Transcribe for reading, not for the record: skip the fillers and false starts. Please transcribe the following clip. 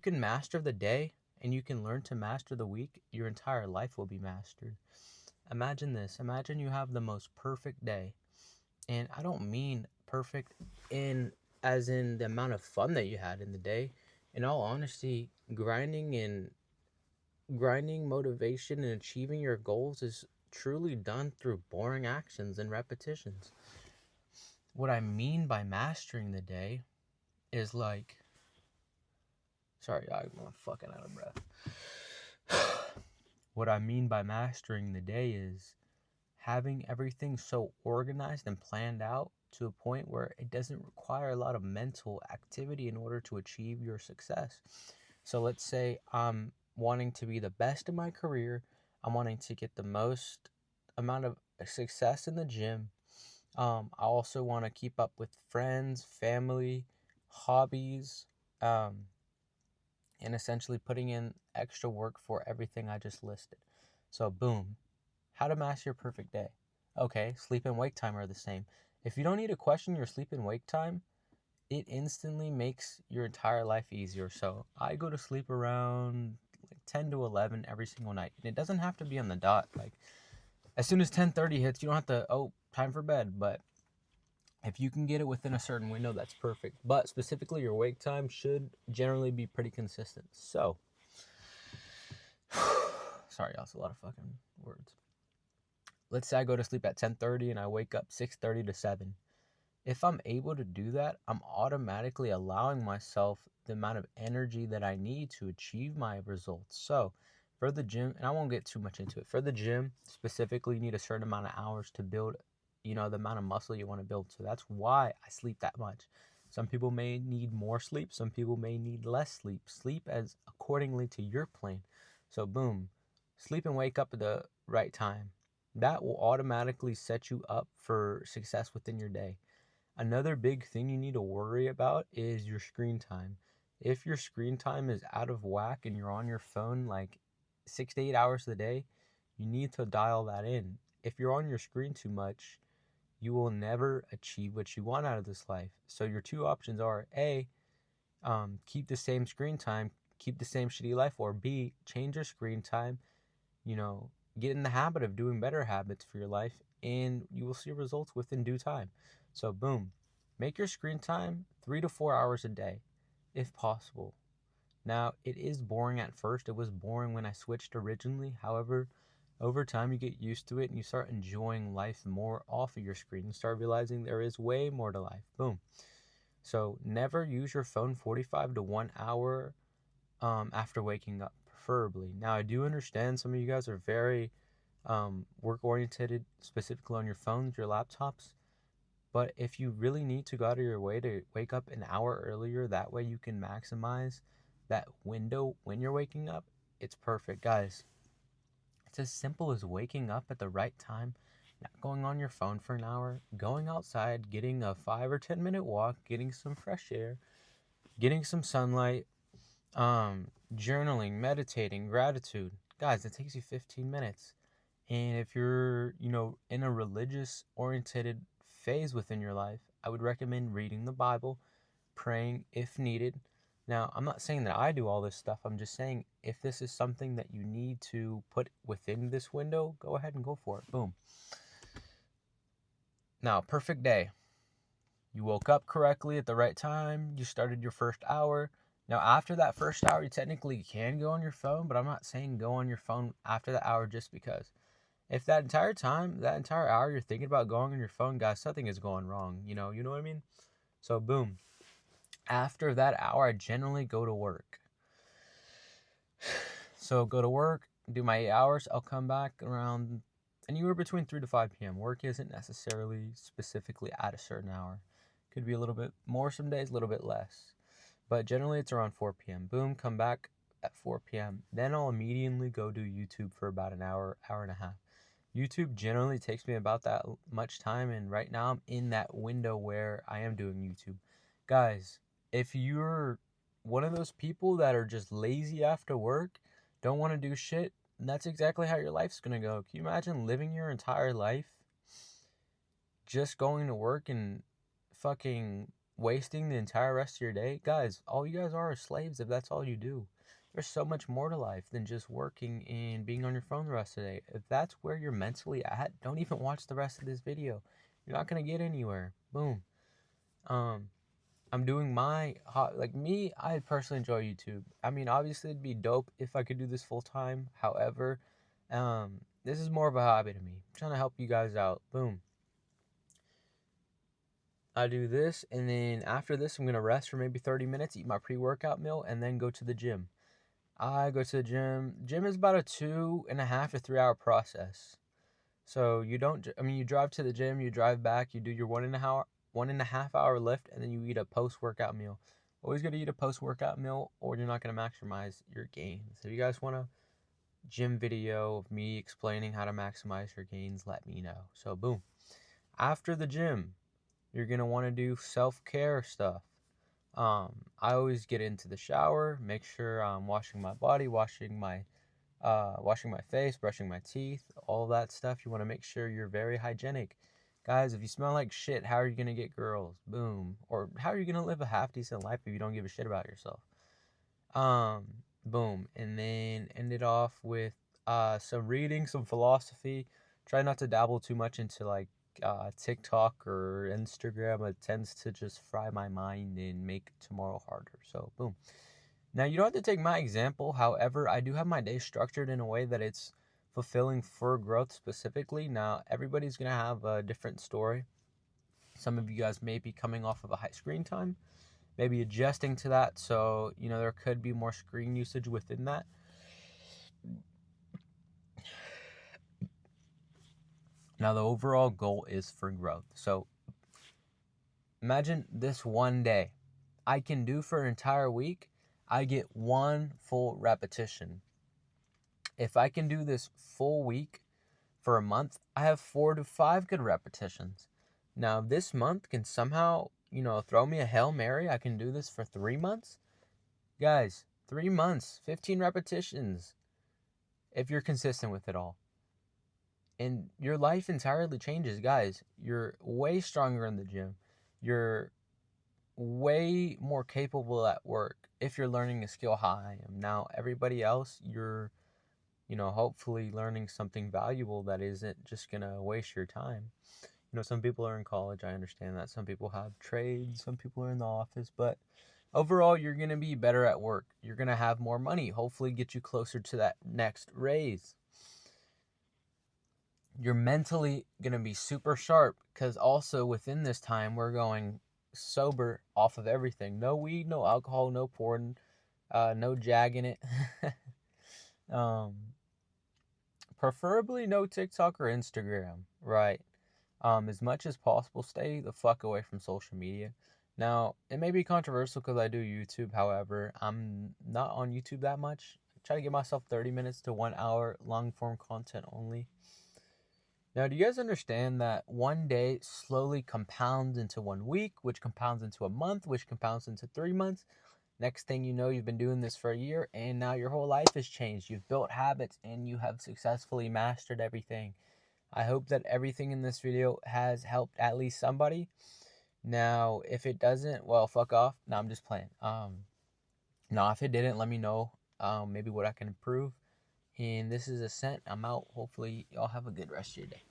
You can master the day and you can learn to master the week, your entire life will be mastered. Imagine this. Imagine you have the most perfect day. And I don't mean perfect in as in the amount of fun that you had in the day. In all honesty, grinding motivation and achieving your goals is truly done through boring actions and repetitions. What I mean by mastering the day is like, sorry, I'm fucking out of breath. What I mean by mastering the day is having everything so organized and planned out to a point where it doesn't require a lot of mental activity in order to achieve your success. So let's say I'm wanting to be the best in my career, I'm wanting to get the most amount of success in the gym. I also want to keep up with friends, family, hobbies, um, and essentially putting in extra work for everything I just listed. So, boom, how to master your perfect day. Okay, sleep and wake time are the same. If you don't need to question your sleep and wake time, it instantly makes your entire life easier. So I go to sleep around like 10 to 11 every single night. And it doesn't have to be on the dot. Like as soon as 10:30 hits, you don't have to, oh, time for bed. But if you can get it within a certain window, that's perfect. But specifically, your wake time should generally be pretty consistent. So, sorry, that's a lot of fucking words. Let's say I go to sleep at 10:30 and I wake up 6:30 to 7. If I'm able to do that, I'm automatically allowing myself the amount of energy that I need to achieve my results. So, for the gym, and I won't get too much into it, for the gym specifically, you need a certain amount of hours to build, the amount of muscle you want to build. So, that's why I sleep that much. Some people may need more sleep, some people may need less sleep. Sleep as accordingly to your plan. So, boom, sleep and wake up at the right time. That will automatically set you up for success within your day. Another big thing you need to worry about is your screen time. If your screen time is out of whack and you're on your phone like 6 to 8 hours a day, you need to dial that in. If you're on your screen too much, you will never achieve what you want out of this life. So your two options are A, keep the same screen time, keep the same shitty life, or B, change your screen time, you know, get in the habit of doing better habits for your life, and you will see results within due time. So, boom, make your screen time 3 to 4 hours a day, if possible. Now, it is boring at first. It was boring when I switched originally. However, over time, you get used to it and you start enjoying life more off of your screen. You start realizing there is way more to life. Boom. So, never use your phone 45 to 1 hour after waking up, preferably. Now, I do understand some of you guys are very work oriented, specifically on your phones, your laptops. But if you really need to go out of your way to wake up an hour earlier, that way you can maximize that window when you're waking up, it's perfect. Guys, it's as simple as waking up at the right time, not going on your phone for an hour, going outside, getting a 5 or 10 minute walk, getting some fresh air, getting some sunlight, journaling, meditating, gratitude. Guys, it takes you 15 minutes. And if you're, in a religious oriented phase within your life, I would recommend reading the Bible, praying if needed. Now, I'm not saying that I do all this stuff. I'm just saying if this is something that you need to put within this window, go ahead and go for it. Boom. Now, perfect day. You woke up correctly at the right time. You started your first hour. Now, after that first hour, you technically can go on your phone, but I'm not saying go on your phone after that hour just because. If that entire time, that entire hour, you're thinking about going on your phone, guys, something is going wrong. You know what I mean? So, boom. After that hour, I generally go to work. So, go to work, do my 8 hours. I'll come back around anywhere between 3 to 5 p.m. Work isn't necessarily specifically at a certain hour. Could be a little bit more some days, a little bit less. But generally, it's around 4 p.m. Boom, come back at 4 p.m. Then I'll immediately go do YouTube for about an hour, hour and a half. YouTube generally takes me about that much time, and right now I'm in that window where I am doing YouTube. Guys, if you're one of those people that are just lazy after work, don't want to do shit, that's exactly how your life's gonna go. Can you imagine living your entire life just going to work and fucking wasting the entire rest of your day, guys, all you guys are slaves if that's all you do. There's so much more to life than just working and being on your phone the rest of the day. If that's where you're mentally at, don't even watch the rest of this video. You're not going to get anywhere. Boom. I'm doing my, like me, I personally enjoy YouTube. I mean, obviously it'd be dope if I could do this full time. However, this is more of a hobby to me. I'm trying to help you guys out. Boom. I do this, and then after this, I'm going to rest for maybe 30 minutes, eat my pre-workout meal, and then go to the gym. I go to the gym. Gym is about a 2.5 to 3 hour process. So you don't, I mean, you drive to the gym, you drive back, you do your 1.5 hour lift, and then you eat a post-workout meal. Always got to eat a post-workout meal, or you're not going to maximize your gains. So if you guys want a gym video of me explaining how to maximize your gains, let me know. So boom. After the gym, you're going to want to do self-care stuff. I always get into the shower, make sure I'm washing my body, washing my face, brushing my teeth, all that stuff. You want to make sure you're very hygienic. Guys, if you smell like shit, how are you going to get girls? Boom. Or how are you going to live a half decent life if you don't give a shit about yourself? Boom. And then end it off with some reading, some philosophy. Try not to dabble too much into like TikTok or Instagram. It tends to just fry my mind and make tomorrow harder. So boom. Now you don't have to take my example. However, I do have my day structured in a way that it's fulfilling for growth specifically. Now everybody's gonna have a different story. Some of you guys may be coming off of a high screen time, maybe adjusting to that. So there could be more screen usage within that. Now, the overall goal is for growth. So imagine this one day I can do for an entire week. I get one full repetition. If I can do this full week for a month, I have 4 to 5 good repetitions. Now, this month can somehow, throw me a Hail Mary. I can do this for 3 months. Guys, 3 months, 15 repetitions, if you're consistent with it all. And your life entirely changes, guys. You're way stronger in the gym. You're way more capable at work if you're learning a skill how I am. Now, everybody else, you're, hopefully learning something valuable that isn't just going to waste your time. Some people are in college. I understand that. Some people have trades. Some people are in the office. But overall, you're going to be better at work. You're going to have more money. Hopefully get you closer to that next raise. You're mentally going to be super sharp because also within this time, we're going sober off of everything. No weed, no alcohol, no porn, no jagging it. Preferably no TikTok or Instagram, right? As much as possible, stay the fuck away from social media. Now, it may be controversial because I do YouTube. However, I'm not on YouTube that much. I try to give myself 30 minutes to 1 hour long form content only. Now, do you guys understand that one day slowly compounds into 1 week, which compounds into a month, which compounds into 3 months? Next thing you know, you've been doing this for a year, and now your whole life has changed. You've built habits, and you have successfully mastered everything. I hope that everything in this video has helped at least somebody. Now, if it doesn't, well, fuck off. No, I'm just playing. Now, if it didn't, let me know maybe what I can improve. And this is Ascent. I'm out. Hopefully, y'all have a good rest of your day.